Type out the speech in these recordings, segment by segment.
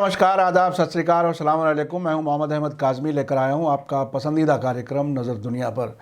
नमस्कार, आदाब, सत श्री अकाल और सलाम अलैकुम। मैं हूं मोहम्मद अहमद काज़मी, लेकर आया हूं आपका पसंदीदा कार्यक्रम नज़र दुनिया पर।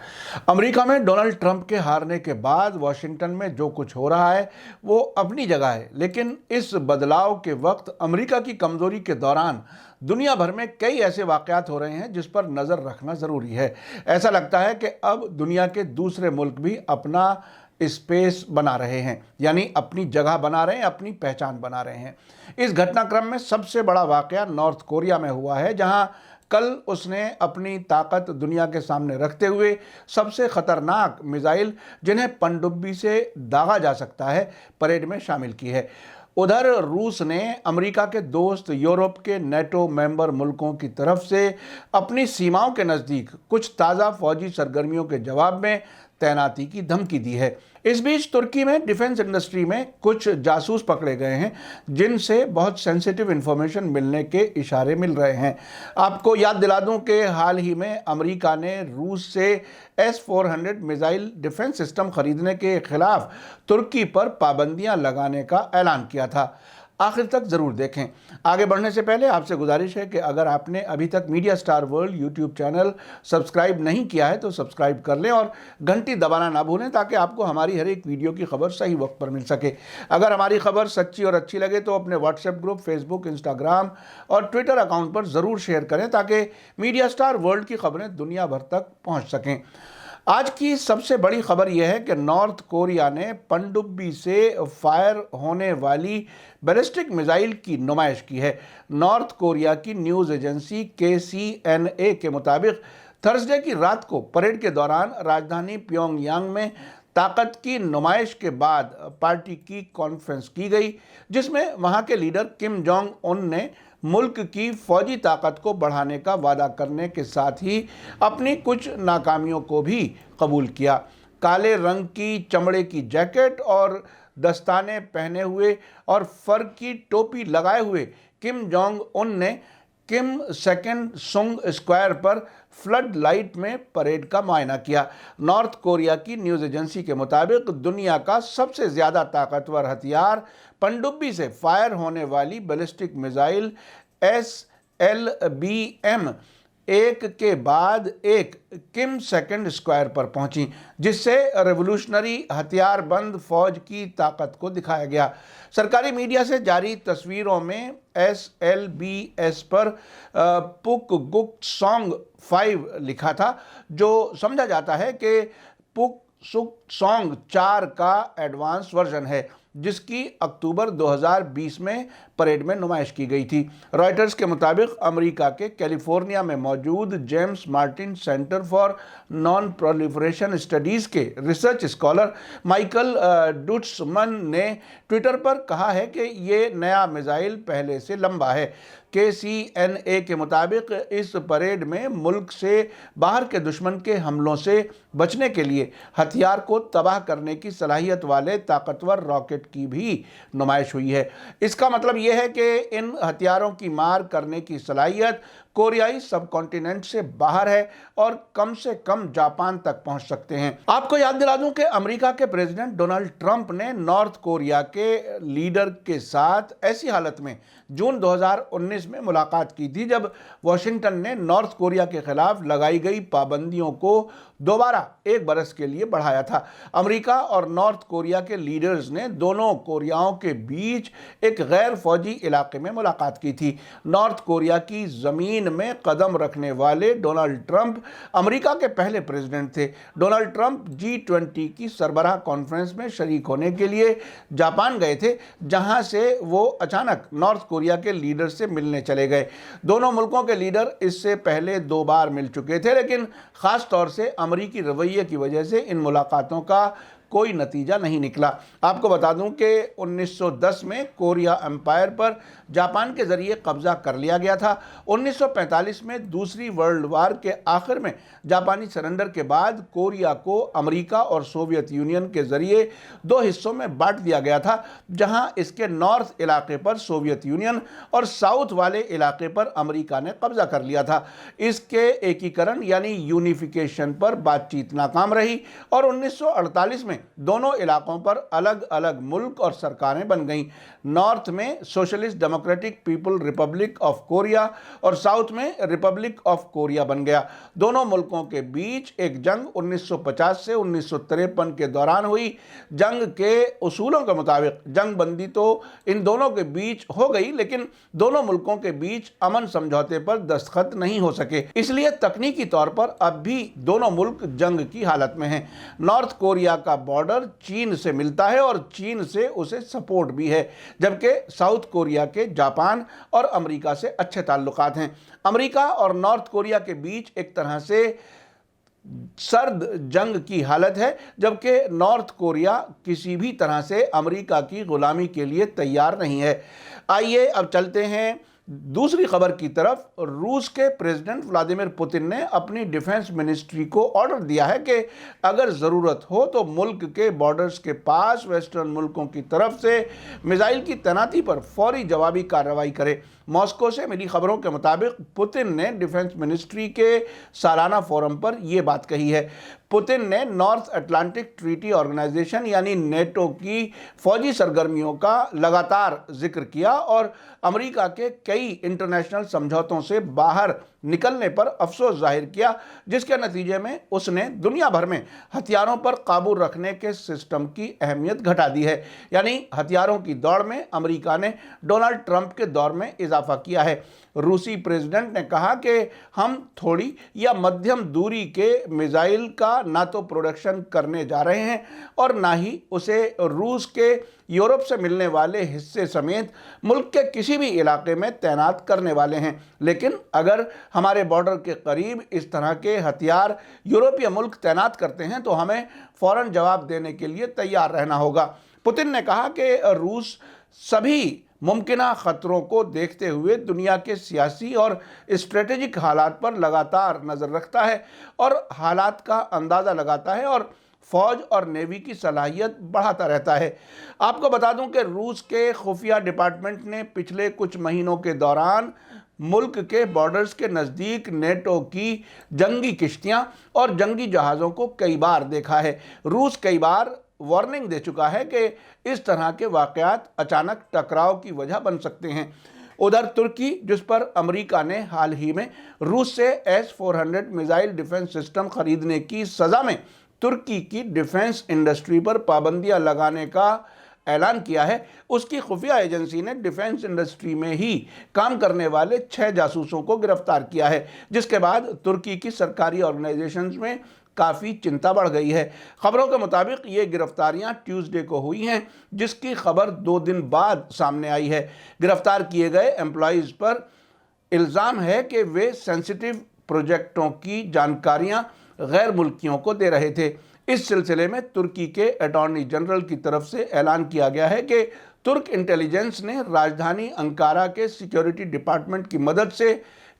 अमेरिका में डोनाल्ड ट्रंप के हारने के बाद वाशिंगटन में जो कुछ हो रहा है वो अपनी जगह है, लेकिन इस बदलाव के वक्त अमेरिका की कमज़ोरी के दौरान दुनिया भर में कई ऐसे वाक़यात हो रहे हैं जिस पर नज़र रखना ज़रूरी है। ऐसा लगता है कि अब दुनिया के दूसरे मुल्क भी अपना स्पेस बना रहे हैं, यानी अपनी जगह बना रहे हैं, अपनी पहचान बना रहे हैं। इस घटनाक्रम में सबसे बड़ा वाक़या नॉर्थ कोरिया में हुआ है, जहां कल उसने अपनी ताकत दुनिया के सामने रखते हुए सबसे ख़तरनाक मिसाइल, जिन्हें पनडुब्बी से दागा जा सकता है, परेड में शामिल की है। उधर रूस ने अमेरिका के दोस्त यूरोप के नेटो मेंबर मुल्कों की तरफ से अपनी सीमाओं के नज़दीक कुछ ताज़ा फौजी सरगर्मियों के जवाब में तैनाती की धमकी दी है। इस बीच तुर्की में डिफेंस इंडस्ट्री में कुछ जासूस पकड़े गए हैं, जिनसे बहुत सेंसिटिव इंफॉर्मेशन मिलने के इशारे मिल रहे हैं। आपको याद दिला दूं कि हाल ही में अमेरिका ने रूस से S-400 मिसाइल डिफेंस सिस्टम खरीदने के खिलाफ तुर्की पर पाबंदियां लगाने का ऐलान किया था। आखिर तक ज़रूर देखें। आगे बढ़ने से पहले आपसे गुजारिश है कि अगर आपने अभी तक media star world YouTube channel subscribe नहीं किया है तो सब्सक्राइब कर लें और घंटी दबाना ना भूलें, ताकि आपको हमारी हर एक वीडियो की खबर सही वक्त पर मिल सके। अगर हमारी खबर सच्ची और अच्छी लगे तो अपने व्हाट्सएप ग्रुप, फेसबुक, इंस्टाग्राम और ट्विटर अकाउंट पर ज़रूर शेयर करें, ताकि मीडिया स्टार वर्ल्ड की खबरें दुनिया भर तक पहुँच सकें। आज की सबसे बड़ी खबर यह है कि नॉर्थ कोरिया ने पनडुब्बी से फायर होने वाली बैलिस्टिक मिसाइल की नुमाइश की है। नॉर्थ कोरिया की न्यूज़ एजेंसी KCNA के मुताबिक थर्सडे की रात को परेड के दौरान राजधानी प्योंगयांग में ताकत की नुमाइश के बाद पार्टी की कॉन्फ्रेंस की गई, जिसमें वहां के लीडर किम जोंग उन ने मुल्क की फौजी ताकत को बढ़ाने का वादा करने के साथ ही अपनी कुछ नाकामियों को भी कबूल किया। काले रंग की चमड़े की जैकेट और दस्ताने पहने हुए और फर की टोपी लगाए हुए किम जोंग उन ने किम सेकेंड सुंग स्क्वायर पर फ्लड लाइट में परेड का मुआयना किया। नॉर्थ कोरिया की न्यूज़ एजेंसी के मुताबिक दुनिया का सबसे ज़्यादा ताकतवर हथियार, पनडुब्बी से फायर होने वाली बैलिस्टिक मिसाइल SLBM एक के बाद एक किम सेकेंड स्क्वायर पर पहुंची, जिससे रेवोल्यूशनरी हथियारबंद फौज की ताकत को दिखाया गया। सरकारी मीडिया से जारी तस्वीरों में SLBS पर पुकगुक-सॉन्ग 5 लिखा था, जो समझा जाता है कि पुकसुक-सॉन्ग 4 का एडवांस वर्जन है, जिसकी अक्टूबर 2020 में परेड में नुमाइश की गई थी। रॉयटर्स के मुताबिक अमेरिका के कैलिफोर्निया में मौजूद James Martin centre for non proliferation studies के रिसर्च स्कॉलर माइकल डुट्समन ने ट्विटर पर कहा है कि ये नया मिसाइल पहले से लंबा है। KCNA के मुताबिक इस परेड में मुल्क से बाहर के दुश्मन के हमलों से बचने के लिए हथियार को तबाह करने की सलाहियत वाले ताकतवर रॉकेट की भी नुमाइश हुई है। इसका मतलब यह है कि इन हथियारों की मार करने की सलाहियत कोरियाई सब कॉन्टिनेंट से बाहर है और कम से कम जापान तक पहुंच सकते हैं। आपको याद दिला दूं कि अमेरिका के प्रेसिडेंट डोनाल्ड ट्रंप ने नॉर्थ कोरिया के लीडर के साथ ऐसी हालत में जून 2019 में मुलाकात की थी, जब वाशिंगटन ने नॉर्थ कोरिया के खिलाफ लगाई गई पाबंदियों को दोबारा 1 बरस के लिए बढ़ाया था। अमेरिका और नॉर्थ कोरिया के लीडर्स ने दोनों कोरियाओं के बीच एक गैर फौजी इलाके में मुलाकात की थी। नॉर्थ कोरिया की ज़मीन में कदम रखने वाले डोनाल्ड ट्रंप अमेरिका के पहले प्रेसिडेंट थे। डोनाल्ड ट्रंप G20 की सरबराह कॉन्फ्रेंस में शरीक होने के लिए जापान गए थे, जहां से वो अचानक नॉर्थ कोरिया के लीडर से मिलने चले गए। दोनों मुल्कों के लीडर इससे पहले 2 बार मिल चुके थे, लेकिन ख़ास तौर से अमेरिकी रवैये की वजह से इन मुलाकातों का कोई नतीजा नहीं निकला। आपको बता दूं कि 1910 में कोरिया एम्पायर पर जापान के ज़रिए कब्ज़ा कर लिया गया था। 1945 में दूसरी वर्ल्ड वार के आखिर में जापानी सरेंडर के बाद कोरिया को अमेरिका और सोवियत यूनियन के ज़रिए 2 हिस्सों में बांट दिया गया था, जहां इसके नॉर्थ इलाके पर सोवियत यूनियन और साउथ वाले इलाके पर अमेरिका ने कब्ज़ा कर लिया था। इसके एकीकरण यानी यूनिफिकेशन पर बातचीत नाकाम रही और 1948 में में दोनों इलाकों पर अलग अलग मुल्क और सरकारें बन गईं। नॉर्थ में socialist democratic people Republic of Korea और साउथ में रिपब्लिक ऑफ कोरिया बन गया। दोनों मुल्कों के बीच एक जंग 1950 से 1953 के दौरान हुई। जंग के उसूलों के मुताबिक जंग बंदी तो इन दोनों के बीच हो गई, लेकिन दोनों मुल्कों के बीच अमन समझौते पर दस्तखत नहीं हो सके। इसलिए तकनीकी तौर पर अब भी दोनों मुल्क जंग की हालत में हैं। नॉर्थ कोरिया का बॉर्डर चीन से मिलता है और चीन से उसे सपोर्ट भी है, जबकि साउथ कोरिया के जापान और अमेरिका से अच्छे ताल्लुकात हैं। अमेरिका और नॉर्थ कोरिया के बीच एक तरह से सर्द जंग की हालत है, जबकि नॉर्थ कोरिया किसी भी तरह से अमेरिका की गुलामी के लिए तैयार नहीं है। आइए अब चलते हैं दूसरी खबर की तरफ। रूस के प्रेसिडेंट व्लादिमीर पुतिन ने अपनी डिफेंस मिनिस्ट्री को ऑर्डर दिया है कि अगर ज़रूरत हो तो मुल्क के बॉर्डर्स के पास वेस्टर्न मुल्कों की तरफ से मिसाइल की तैनाती पर फौरी जवाबी कार्रवाई करे। मॉस्को से मिली खबरों के मुताबिक पुतिन ने डिफेंस मिनिस्ट्री के सालाना फोरम पर यह बात कही है। पुतिन ने नॉर्थ अटलांटिक ट्रीटी ऑर्गेनाइजेशन यानी नेटो की फौजी सरगर्मियों का लगातार जिक्र किया और अमेरिका के कई इंटरनेशनल समझौतों से बाहर निकलने पर अफसोस जाहिर किया, जिसके नतीजे में उसने दुनिया भर में हथियारों पर काबू रखने के सिस्टम की अहमियत घटा दी है। यानी हथियारों की दौड़ में अमेरिका ने डोनाल्ड ट्रंप के दौर में इजाफा किया है। रूसी प्रेसिडेंट ने कहा कि हम थोड़ी या मध्यम दूरी के मिसाइल का ना तो प्रोडक्शन करने जा रहे हैं और ना ही उसे रूस के यूरोप से मिलने वाले हिस्से समेत मुल्क के किसी भी इलाके में तैनात करने वाले हैं। लेकिन अगर हमारे बॉर्डर के करीब इस तरह के हथियार यूरोपीय मुल्क तैनात करते हैं तो हमें फौरन जवाब देने के लिए तैयार रहना होगा। पुतिन ने कहा कि रूस सभी मुमकिना खतरों को देखते हुए दुनिया के सियासी और स्ट्रेटेजिक हालात पर लगातार नज़र रखता है और हालात का अंदाज़ा लगाता है और फौज और नेवी की सलाहियत बढ़ाता रहता है। आपको बता दूं कि रूस के खुफिया डिपार्टमेंट ने पिछले कुछ महीनों के दौरान मुल्क के बॉर्डर्स के नज़दीक नेटो की जंगी किश्तियां और जंगी जहाज़ों को कई बार देखा है। रूस कई बार वार्निंग दे चुका है कि इस तरह के वाक़यात अचानक टकराव की वजह बन सकते हैं। उधर तुर्की, जिस पर अमेरिका ने हाल ही में रूस से S-400 मिसाइल डिफेंस सिस्टम खरीदने की सज़ा में तुर्की की डिफेंस इंडस्ट्री पर पाबंदियां लगाने का ऐलान किया है, उसकी खुफिया एजेंसी ने डिफेंस इंडस्ट्री में ही काम करने वाले 6 जासूसों को गिरफ्तार किया है, जिसके बाद तुर्की की सरकारी ऑर्गेनाइजेशंस में काफ़ी चिंता बढ़ गई है। खबरों के मुताबिक ये गिरफ्तारियां ट्यूसडे को हुई हैं, जिसकी खबर 2 दिन बाद सामने आई है। गिरफ्तार किए गए एम्प्लॉइज़ पर इल्ज़ाम है कि वे सेंसिटिव प्रोजेक्टों की जानकारियां गैर मुल्कियों को दे रहे थे। इस सिलसिले में तुर्की के अटॉर्नी जनरल की तरफ से ऐलान किया गया है कि तुर्क इंटेलिजेंस ने राजधानी अंकारा के सिक्योरिटी डिपार्टमेंट की मदद से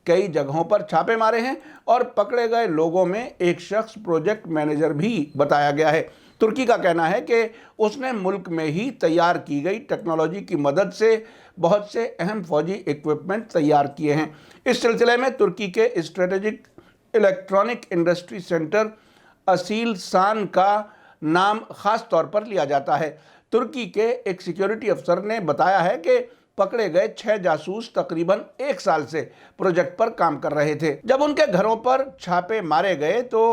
कई जगहों पर छापे मारे हैं और पकड़े गए लोगों में एक शख्स प्रोजेक्ट मैनेजर भी बताया गया है। तुर्की का कहना है कि उसने मुल्क में ही तैयार की गई टेक्नोलॉजी की मदद से बहुत से अहम फौजी इक्विपमेंट तैयार किए हैं। इस सिलसिले में तुर्की के स्ट्रेटेजिक इलेक्ट्रॉनिक इंडस्ट्री सेंटर असीलसान का नाम खास तौर पर लिया जाता है। तुर्की के एक सिक्योरिटी अफसर ने बताया है कि पकड़े गए 6 जासूस तकरीबन 1 साल से प्रोजेक्ट पर काम कर रहे थे। जब उनके घरों पर छापे मारे गए तो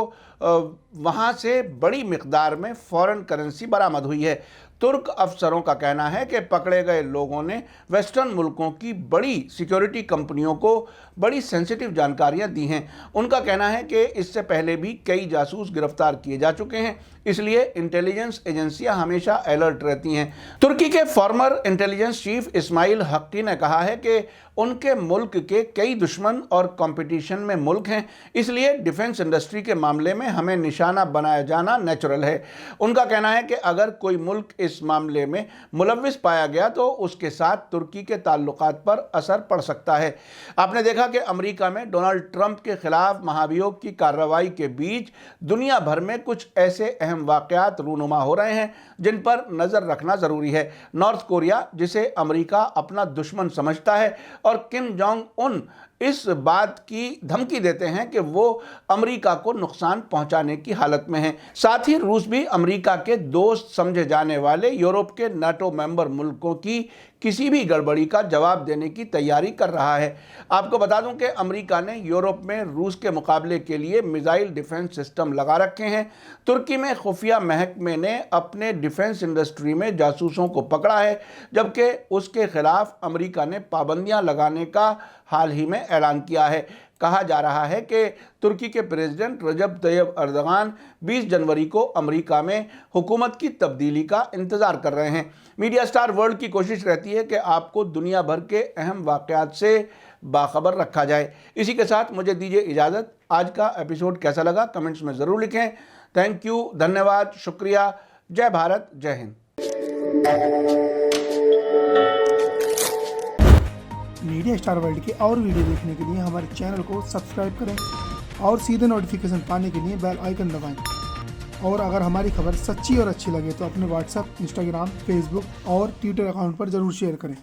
वहां से बड़ी मिकदार में फॉरेन करेंसी बरामद हुई है। तुर्क अफसरों का कहना है कि पकड़े गए लोगों ने वेस्टर्न मुल्कों की बड़ी सिक्योरिटी कंपनियों को बड़ी सेंसिटिव जानकारियां दी हैं। उनका कहना है कि इससे पहले भी कई जासूस गिरफ्तार किए जा चुके हैं, इसलिए इंटेलिजेंस एजेंसियां हमेशा अलर्ट रहती हैं। तुर्की के फॉर्मर इंटेलिजेंस चीफ इस्माइल हक्की ने कहा है कि उनके मुल्क के कई दुश्मन और कंपटीशन में मुल्क हैं, इसलिए डिफेंस इंडस्ट्री के मामले में हमें निशाना बनाया जाना नेचुरल है। उनका कहना है कि अगर कोई मुल्क इस मामले में मुलव्विस पाया गया तो उसके साथ तुर्की के ताल्लुकात पर असर पड़ सकता है। आपने देखा कि अमेरिका में डोनाल्ड ट्रंप के खिलाफ महाभियोग की कार्रवाई के बीच दुनिया भर में कुछ ऐसे अहम वाक़यात रूनुमा हो रहे हैं जिन पर नज़र रखना ज़रूरी है। नॉर्थ कोरिया, जिसे अमेरिका अपना दुश्मन समझता है, और किम जोंग उन इस बात की धमकी देते हैं कि वो अमेरिका को नुकसान पहुंचाने की हालत में हैं। साथ ही रूस भी अमेरिका के दोस्त समझे जाने वाले यूरोप के नाटो मेंबर मुल्कों की किसी भी गड़बड़ी का जवाब देने की तैयारी कर रहा है। आपको बता दूं कि अमेरिका ने यूरोप में रूस के मुकाबले के लिए मिसाइल डिफेंस सिस्टम लगा रखे हैं। तुर्की में खुफिया महकमे ने अपने डिफेंस इंडस्ट्री में जासूसों को पकड़ा है, जबकि उसके खिलाफ अमेरिका ने पाबंदियां लगाने का हाल ही में ऐलान किया है। कहा जा रहा है कि तुर्की के प्रेसिडेंट रजब तैयब अर्दगान 20 जनवरी को अमेरिका में हुकूमत की तब्दीली का इंतज़ार कर रहे हैं। मीडिया स्टार वर्ल्ड की कोशिश रहती है कि आपको दुनिया भर के अहम वाक़यात से बाखबर रखा जाए। इसी के साथ मुझे दीजिए इजाज़त। आज का एपिसोड कैसा लगा कमेंट्स में ज़रूर लिखें। थैंक यू, धन्यवाद, शुक्रिया। जय भारत, जय हिंद। मीडिया स्टार वर्ल्ड के और वीडियो देखने के लिए हमारे चैनल को सब्सक्राइब करें और सीधे नोटिफिकेशन पाने के लिए बेल आइकन दबाएं। और अगर हमारी खबर सच्ची और अच्छी लगे तो अपने व्हाट्सएप, इंस्टाग्राम, फेसबुक और ट्विटर अकाउंट पर ज़रूर शेयर करें।